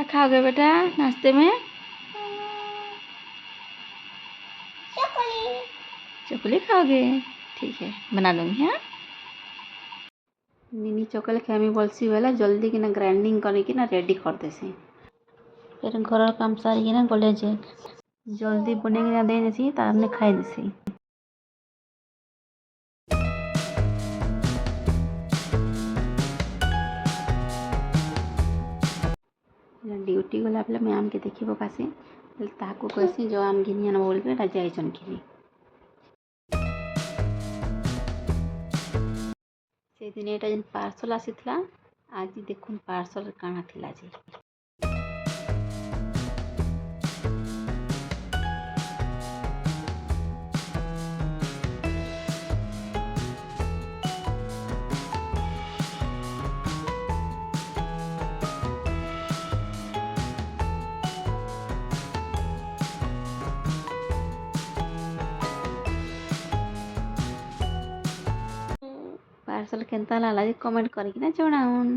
क्या खाओगे बेटा नाश्ते में? चॉकलेट खाओगे? ठीक है, बना दूँगी। हाँ, निनी चॉकलेट खाइमी बोलसी बेला जल्दी किना ग्राइंडिंग करना रेडी कर देसी। फिर घर काम सारिकिना गले जे जल्दी बनेकिना दे देसी तारने खाई देसी। ड्यूटी गला बेले मैम के देखी पकासी ताकू कहसी जो आम घिनी आना बोल के जाइछन घिनी से दिन एटा जन पार्सल आसीथला आज देखुन पार्सल काना थिला जे पार्सल केनता लागला जे कमेंट करिकिना जणाउन।